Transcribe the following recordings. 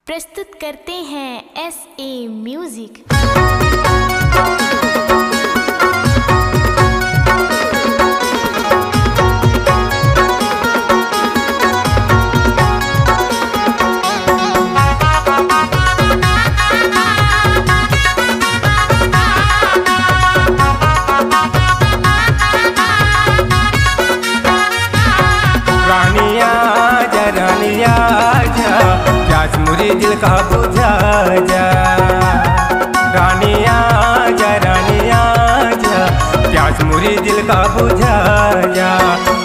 प्रस्तुत करते हैं SA म्यूजिक। मुरी दिल का बुझा जा रानिया जा रानिया जा प्यास मुरी दिल का बुझा जा।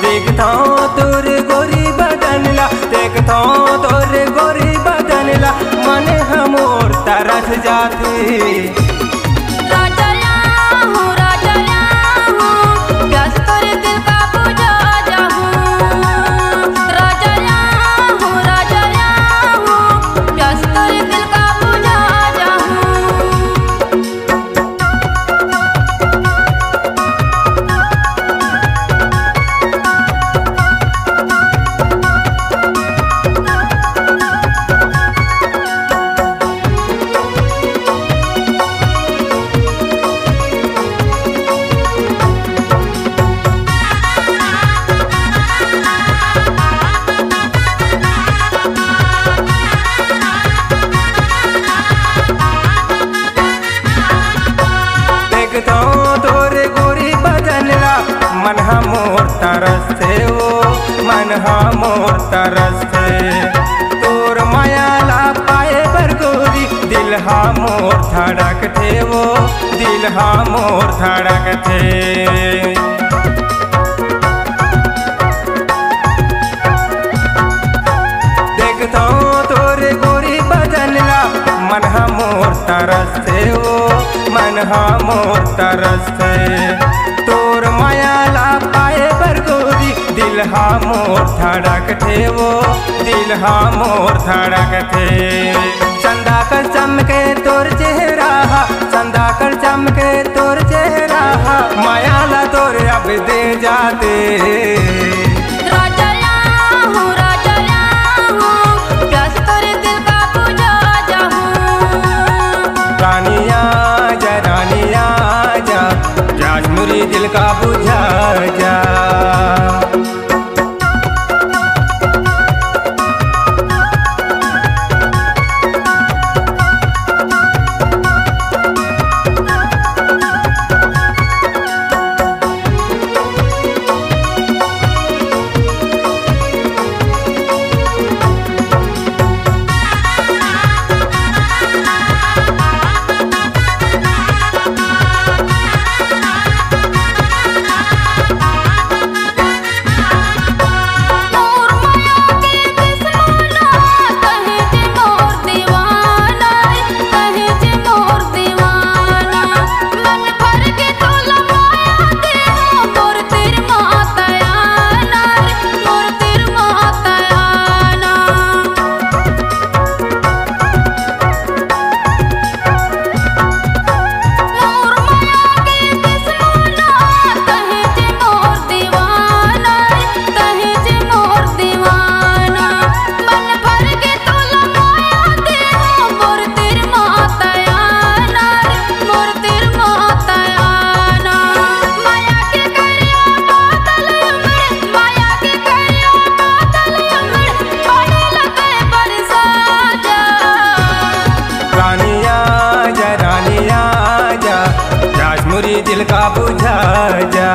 देखता हूँ तोर गोरी बदनला देखता हूँ तोर गोरी बदनला मन हमोर तरस जाती। मन हमोर तरसते हो मन हमोर तरसते तोर माया ला पाए बर गोरी दिल हमोर धड़कते वो दिल हमोर धड़कते। देखता हूँ तोरे गोरी बदनला मन हमोर तरसते हो मन हमोर तरसते तोर माया ला पाए बर गोरी दिल हमोर धड़कते वो दिल हमोर धड़कते। चंदा कर चमके तोर चेहरा चंदा कर चमके तोर चेहरा माया ला तोर अब दे जाते। मुरी दिल का बुझा जा मुरी दिल का बुझा जा।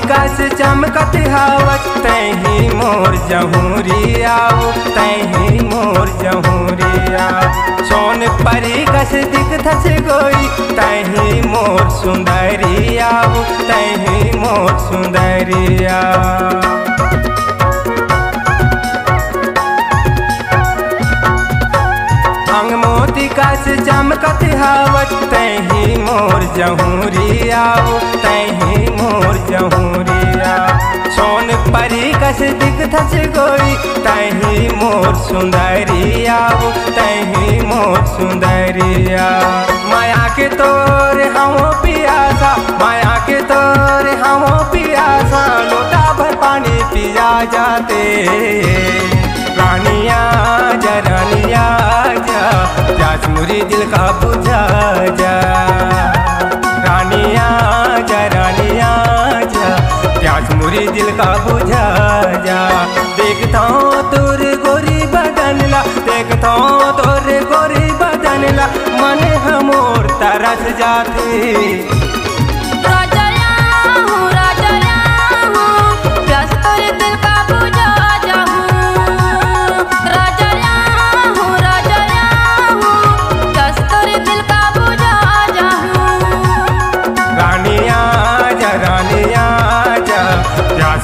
मोतिका से चमकत हावत तही मोर जहूरी आओ तही मोर जहूरी आओ सोन परी कस दिख धस गोई तही मोर सुंदरी आओ तही मोर सुंदरी आओ अंग मोतिका से चमकत हावत तही मोर जहूरी आओ तही मोर जहूरी आओ सोन परी कस दिख धस गोई तही मोर सुंदरी आओ तही मोर सुंदरी आओ माया के तोरे हम पियासा माया के तोरे हम पियासा लोटा भर पानी पिया जाते रानिया जा रानिया जा प्यास मुरी दिल का बुझा जा रानिया जा रानिया जा प्यास मुरी दिल का बुझा जा देखता हूँ तोर गोरी बदनला देखता हूँ तोर गोरी बदनला मन हमोर तरस जाते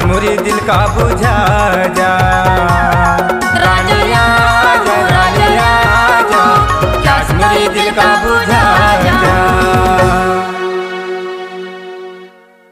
मुरी दिल का बुझा जा